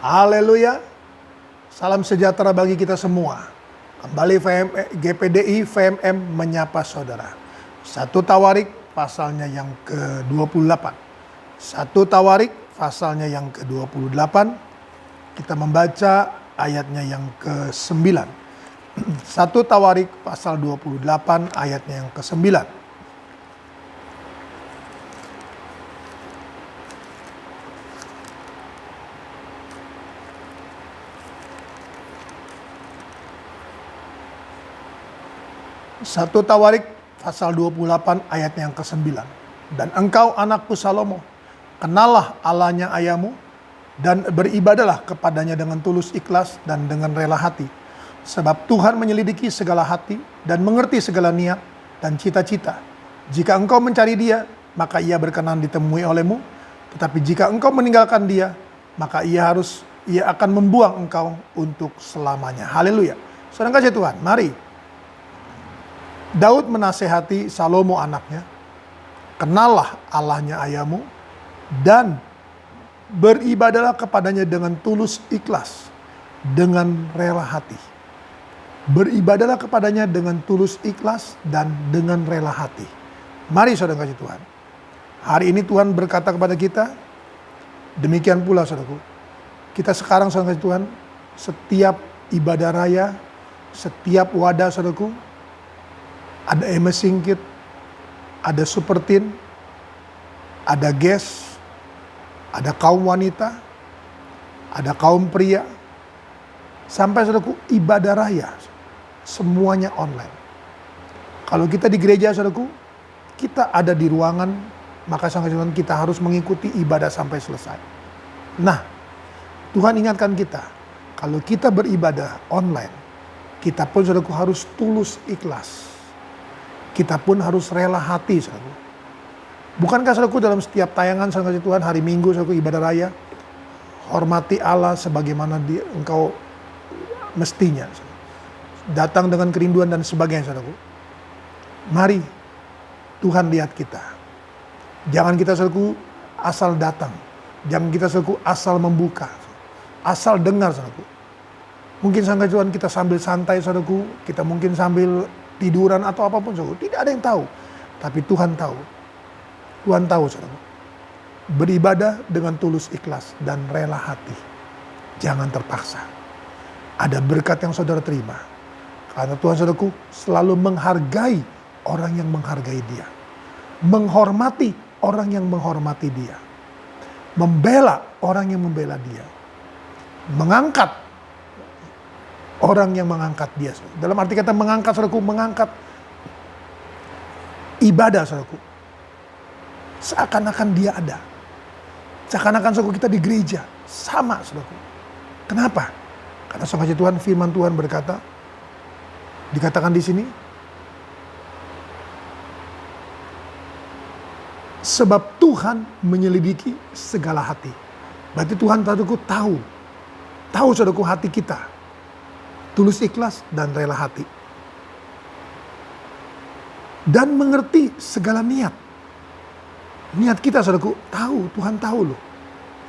Haleluya. Salam sejahtera bagi kita semua. Kembali GPDI VMM menyapa saudara. 1 Tawarik pasalnya yang ke-28. 1 Tawarik pasalnya yang ke-28. Kita membaca ayatnya yang ke-9. 1 Tawarik pasal 28 ayatnya yang ke-9. Satu Tawarik pasal 28 ayatnya yang ke-9. Dan engkau anakku Salomo, kenallah Allahnya ayahmu, dan beribadalah kepadanya dengan tulus ikhlas dan dengan rela hati. Sebab Tuhan menyelidiki segala hati dan mengerti segala niat dan cita-cita. Jika engkau mencari dia, maka ia berkenan ditemui olehmu. Tetapi jika engkau meninggalkan dia, maka ia akan membuang engkau untuk selamanya. Haleluya. Saudara kasih Tuhan, mari. Daud menasehati Salomo anaknya, kenallah Allahnya ayahmu dan beribadalah kepadanya dengan tulus ikhlas, dengan rela hati. Beribadalah kepadanya dengan tulus ikhlas dan dengan rela hati. Mari saudara kasih Tuhan. Hari ini Tuhan berkata kepada kita, demikian pula saudaraku. Kita sekarang saudara kasih Tuhan, setiap ibadah raya, setiap wadah saudaraku, ada Amazing Kit, ada Super Teen, ada Guest, ada kaum wanita, ada kaum pria, sampai saudaraku ibadah raya, semuanya online. Kalau kita di gereja saudaraku, kita ada di ruangan, maka sangat kita harus mengikuti ibadah sampai selesai. Nah, Tuhan ingatkan kita, kalau kita beribadah online, kita pun saudaraku harus tulus ikhlas. Kita pun harus rela hati, saudaraku. Bukankah saudaraku dalam setiap tayangan saudara Tuhan hari Minggu saudaraku ibadah raya, hormati Allah sebagaimana engkau mestinya. Saudaraku. Datang dengan kerinduan dan sebagainya, saudaraku. Mari Tuhan lihat kita. Jangan kita saudaraku asal datang. Jangan kita saudaraku asal membuka. Asal dengar, saudaraku. Mungkin saudara Tuhan kita sambil santai, saudaraku. Kita mungkin sambil tiduran atau apapun, saudara. Tidak ada yang tahu. Tapi Tuhan tahu. Tuhan tahu, saudara. Beribadah dengan tulus ikhlas dan rela hati. Jangan terpaksa. Ada berkat yang saudara terima. Karena Tuhan, saudaraku, selalu menghargai orang yang menghargai dia. Menghormati orang yang menghormati dia. Membela orang yang membela dia. Mengangkat orang yang mengangkat dia. Dalam arti kata mengangkat, saudaraku, mengangkat ibadah, saudaraku. Seakan-akan dia ada. Seakan-akan, saudaraku, kita di gereja. Sama, saudaraku. Kenapa? Karena saudara Tuhan, firman Tuhan berkata, dikatakan di sini, sebab Tuhan menyelidiki segala hati. Berarti Tuhan, saudaraku, tahu. Tahu, saudaraku, hati kita. Tulus ikhlas dan rela hati. Dan mengerti segala niat. Niat kita, saudaraku, tahu. Tuhan tahu loh.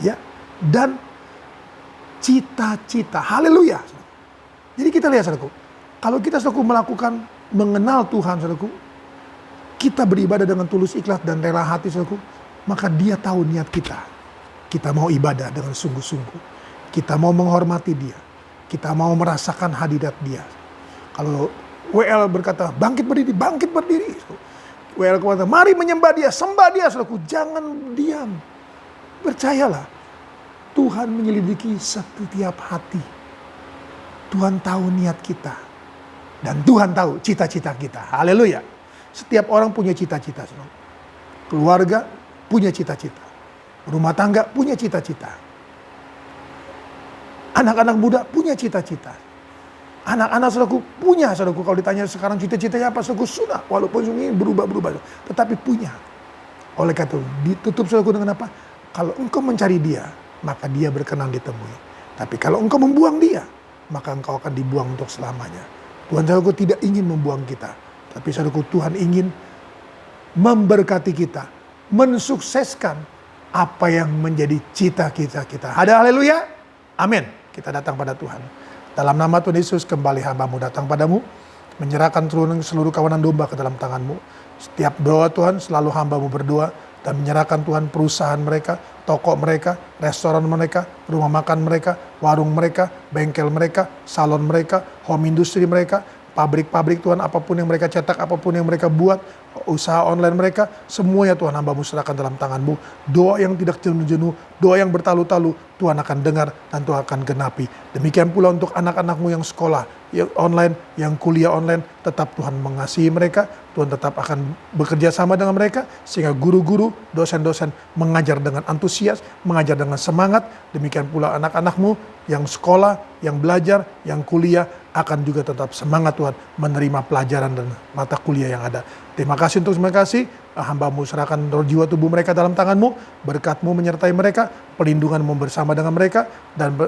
Ya. Dan cita-cita. Haleluya. Jadi kita lihat, saudaraku. Kalau kita, saudaraku, mengenal Tuhan, saudaraku. Kita beribadah dengan tulus ikhlas dan rela hati, saudaraku. Maka dia tahu niat kita. Kita mau ibadah dengan sungguh-sungguh. Kita mau menghormati dia. Kita mau merasakan hadirat dia. Kalau WL berkata, bangkit berdiri, bangkit berdiri. WL berkata, mari menyembah dia, sembah dia. Saudaraku, jangan diam. Percayalah, Tuhan menyelidiki setiap hati. Tuhan tahu niat kita. Dan Tuhan tahu cita-cita kita. Haleluya. Setiap orang punya cita-cita. Keluarga punya cita-cita. Rumah tangga punya cita-cita. Anak-anak muda punya cita-cita. Anak-anak saudaraku punya, saudaraku. Kalau ditanya sekarang cita-citanya apa, saudaraku sudah. Walaupun ini berubah-berubah. Tetapi punya. Oleh karena itu, ditutup saudaraku dengan apa? Kalau engkau mencari dia, maka dia berkenan ditemui. Tapi kalau engkau membuang dia, maka engkau akan dibuang untuk selamanya. Tuhan, saudaraku, tidak ingin membuang kita. Tapi saudaraku, Tuhan ingin memberkati kita. Mensukseskan apa yang menjadi cita-cita kita. Ada haleluya. Amin. Kita datang pada Tuhan. Dalam nama Tuhan Yesus kembali hamba-Mu datang padamu, menyerahkan seluruh kawanan domba ke dalam tangan-Mu. Setiap doa Tuhan selalu hamba-Mu berdoa dan menyerahkan Tuhan perusahaan mereka, toko mereka, restoran mereka, rumah makan mereka, warung mereka, bengkel mereka, salon mereka, home industry mereka, pabrik-pabrik Tuhan, apapun yang mereka cetak, apapun yang mereka buat, usaha online mereka, semuanya Tuhan hamba-Mu serahkan dalam tangan-Mu. Doa yang tidak jenuh-jenuh, doa yang bertalu-talu, Tuhan akan dengar dan Tuhan akan genapi. Demikian pula untuk anak-anak-Mu yang sekolah, yang online, yang kuliah online, tetap Tuhan mengasihi mereka, Tuhan tetap akan bekerja sama dengan mereka, sehingga guru-guru, dosen-dosen mengajar dengan antusias, mengajar dengan semangat. Demikian pula anak-anak-Mu yang sekolah, yang belajar, yang kuliah, akan juga tetap semangat Tuhan menerima pelajaran dan mata kuliah yang ada. Terima kasih untuk semua kasih. Hamba-Mu serahkan roh jiwa tubuh mereka dalam tangan-Mu. Berkat-Mu menyertai mereka. Pelindungan-Mu bersama dengan mereka. Dan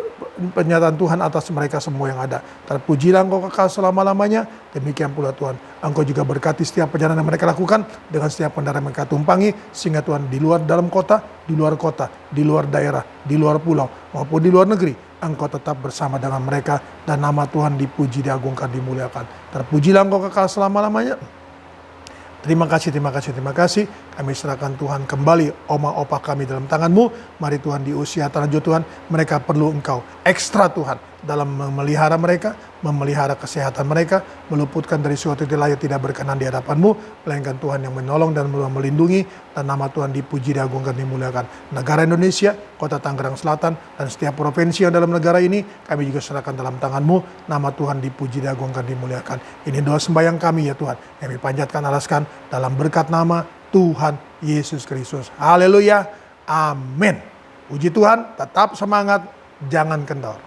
pernyataan Tuhan atas mereka semua yang ada. Terpujilah Engkau kekal selama-lamanya. Demikian pula Tuhan. Engkau juga berkati setiap perjalanan yang mereka lakukan. Dengan setiap kendaraan mereka tumpangi. Sehingga Tuhan di luar dalam kota, di luar daerah, di luar pulau, maupun di luar negeri, Engkau tetap bersama dengan mereka. Dan nama Tuhan dipuji, diagungkan, dimuliakan. Terpujilah Engkau kekal selama-lamanya. Terima kasih, terima kasih, terima kasih. Kami serahkan Tuhan kembali oma opa kami dalam tangan-Mu. Mari Tuhan di usia terlanjut Tuhan, mereka perlu Engkau ekstra Tuhan dalam memelihara mereka, memelihara kesehatan mereka, meluputkan dari suatu yang tidak berkenan di hadapan-Mu, melainkan Tuhan yang menolong dan melindungi, dan nama Tuhan dipuji, diagungkan, dimuliakan. Negara Indonesia, Kota Tangerang Selatan, dan setiap provinsi yang dalam negara ini, kami juga serahkan dalam tangan-Mu. Nama Tuhan dipuji, diagungkan, dimuliakan. Ini doa sembahyang kami ya Tuhan. Kami panjatkan, alaskan dalam berkat nama Tuhan Yesus Kristus. Haleluya. Amin. Puji Tuhan, tetap semangat, jangan kendor.